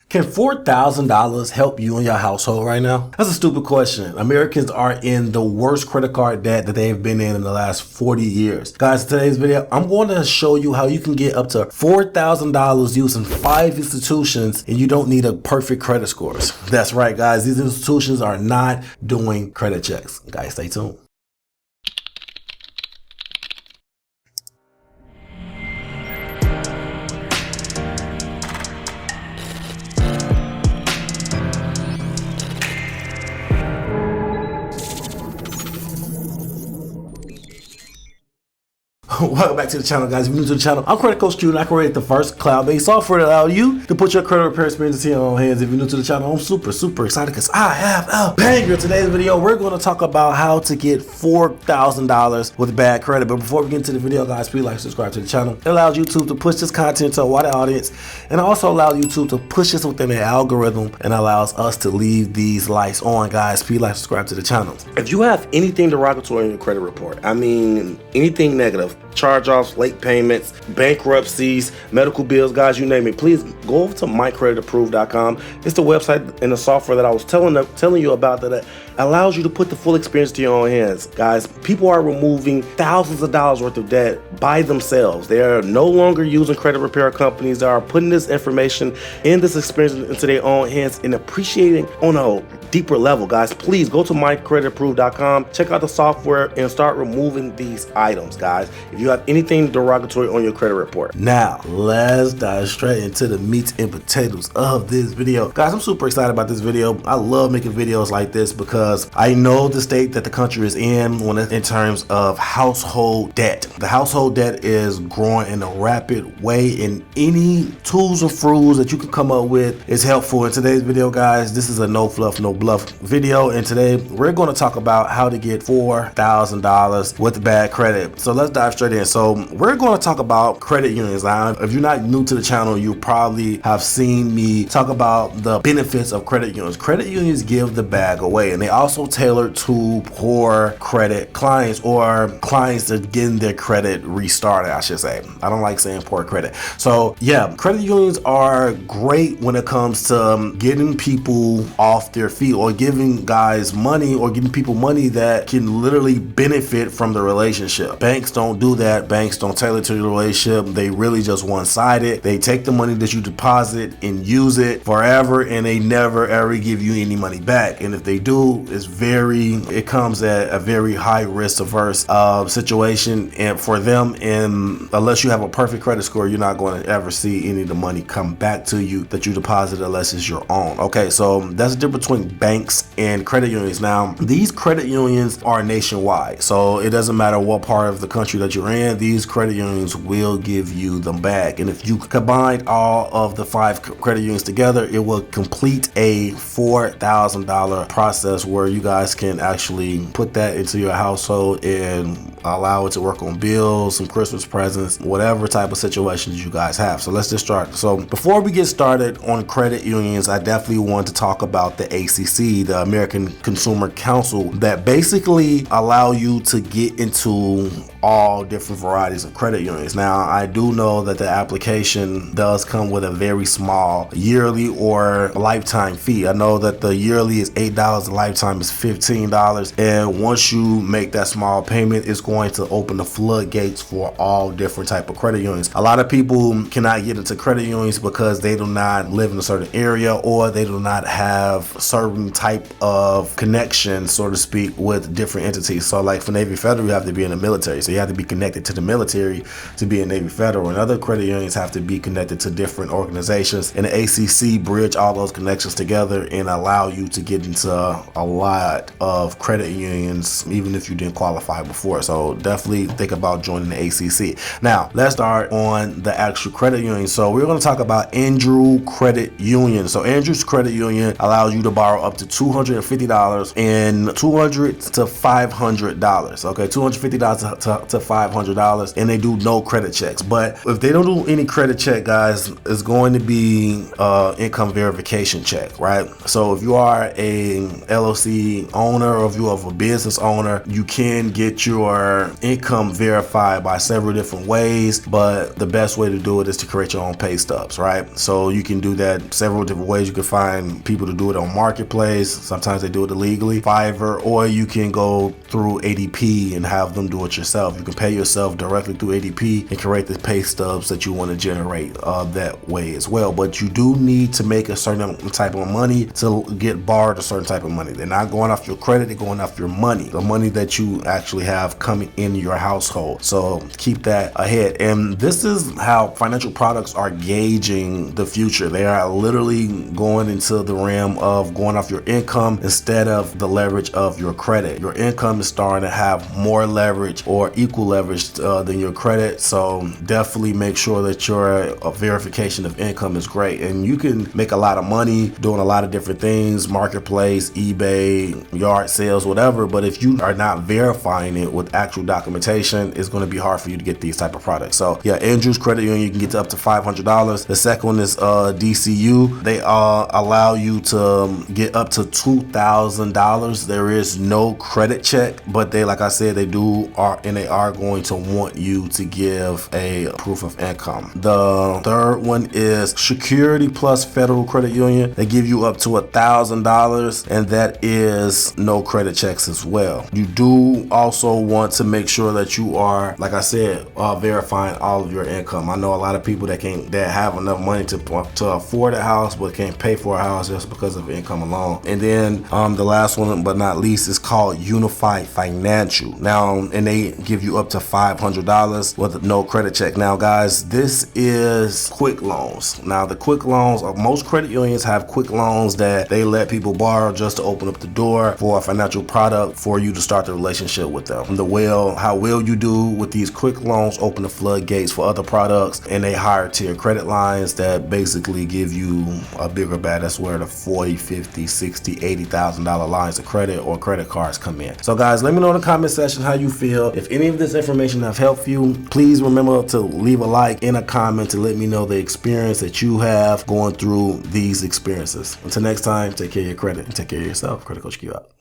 Can $4,000 help you and your household right now? That's a stupid question. Americans are in the worst credit card debt that they've been in the last 40 years. Guys, in today's video, I'm going to show you how you can get up to $4,000 using 5 institutions and you don't need a perfect credit scores. That's right, guys. These institutions are not doing credit checks. Guys, stay tuned. Welcome back to the channel, guys. If you're new to the channel, I'm Credit Coach Q, and I created the first cloud-based software that allows you to put your credit repair experience in your own hands. If you're new to the channel, I'm super excited because I have a banger. In today's video, we're going to talk about how to get $4,000 with bad credit. But before we get into the video, guys, please like, subscribe to the channel. It allows YouTube to push this content to a wider audience, and also allows YouTube to push this within the algorithm and allows us to leave these lights on, guys. Please like, subscribe to the channel. If you have anything derogatory in your credit report, I mean anything negative, charge-offs, late payments, bankruptcies, medical bills, guys, you name it, please go over to mycreditapproved.com. It's the website and the software that I was telling you about that allows you to put the full experience to your own hands. Guys, people are removing thousands of dollars worth of debt by themselves. They are no longer using credit repair companies. They are putting this information and this experience into their own hands and appreciating on a deeper level. Guys, please go to mycreditapproved.com, check out the software and start removing these items, guys, if you have anything derogatory on your credit report. Now, let's dive straight into the meat and potatoes of this video. Guys, I'm super excited about this video. I love making videos like this because I know the state that the country is in in terms of household debt. The household debt is growing in a rapid way, and any tools or rules that you can come up with is helpful. In today's video, guys, this is a no fluff, no bluff video, and today we're going to talk about how to get $4,000 with bad credit. So let's dive straight in. So we're going to talk about credit unions. Now, if you're not new to the channel, you probably have seen me talk about the benefits of credit unions. Credit unions give the bag away, and they also tailor to poor credit clients or clients that are getting their credit restarted, I should say. I don't like saying poor credit. So yeah, credit unions are great when it comes to getting people off their feet or giving guys money or giving people money that can literally benefit from the relationship. Banks don't do that. Banks don't tailor to the relationship. They really just one-sided. They take the money that you deposit and use it forever, and they never ever give you any money back. And if they do, it comes at a very high risk averse situation and for them, and unless you have a perfect credit score, you're not going to ever see any of the money come back to you that you deposited unless it's your own. Okay, so that's the difference between banks and credit unions. Now, these credit unions are nationwide, so it doesn't matter what part of the country that you're in, these credit unions will give you them back. And if you combine all of the 5 credit unions together, it will complete a $4,000 process where you guys can actually put that into your household and allow it to work on bills, some Christmas presents, whatever type of situations you guys have. So let's just start. So before we get started on credit unions, I definitely want to talk about the ACC, the American Consumer Council, that basically allow you to get into all different varieties of credit unions. Now, I do know that the application does come with a very small yearly or lifetime fee. I know that the yearly is $8, the lifetime is $15, and once you make that small payment, it's going to open the floodgates for all different type of credit unions. A lot of people cannot get into credit unions because they do not live in a certain area or they do not have certain type of connection, so to speak, with different entities. So like for Navy Federal, you have to be in the military, so you have to be connected to the military to be in Navy Federal, and other credit unions have to be connected to different organizations, and the ACC bridge all those connections together and allow you to get into a lot of credit unions even if you didn't qualify before. So definitely think about joining the ACC. Now let's start on the actual credit union. So we're going to talk about Andrew Credit Union. So Andrew's Credit Union allows you to borrow up to $250 and $200 to $500. Okay, $250 to up to $500, and they do no credit checks. But if they don't do any credit check, guys, it's going to be income verification check, right? So if you are a LLC owner, or if you are a business owner, you can get your income verified by several different ways, but the best way to do it is to create your own pay stubs, right? So you can do that several different ways. You can find people to do it on Marketplace. Sometimes they do it illegally, Fiverr, or you can go through ADP and have them do it yourself. You can pay yourself directly through ADP and create the pay stubs that you want to generate that way as well. But you do need to make a certain type of money to get borrowed a certain type of money. They're not going off your credit, they're going off your money, the money that you actually have coming in your household. So keep that ahead. And this is how financial products are gauging the future. They are literally going into the realm of going off your income instead of the leverage of your credit. Your income is starting to have more leverage or equal leverage than your credit. So definitely make sure that your verification of income is great. And you can make a lot of money doing a lot of different things, Marketplace, eBay, yard sales, whatever. But if you are not verifying it with actual documentation, it's going to be hard for you to get these type of products. So yeah, Andrew's Credit Union, you can get to up to $500. The second one is DCU. They allow you to get up to $2,000. There is no credit check, but they, like I said, they are going to want you to give a proof of income. The third one is Security Plus Federal Credit Union. They give you up to $1,000, and that is no credit checks as well. You do also want to make sure that you are, like I said, verifying all of your income. I know a lot of people that have enough money to afford a house but can't pay for a house just because of income alone. And then the last one but not least is called Unified Financial. Now, and they give you up to $500 with no credit check. Now guys, this is quick loans. Now the quick loans, most credit unions have quick loans that they let people borrow just to open up the door for a financial product for you to start the relationship with them. How well you do with these quick loans open the floodgates for other products, and they higher tier credit lines that basically give you a bigger bat. That's where the $40, $50, $60, $80,000 lines of credit or credit cards come in. So guys, let me know in the comment section how you feel. If any of this information have helped you, please remember to leave a like and a comment to let me know the experience that you have going through these experiences. Until next time, take care of your credit and take care of yourself. Credit Coach Q out.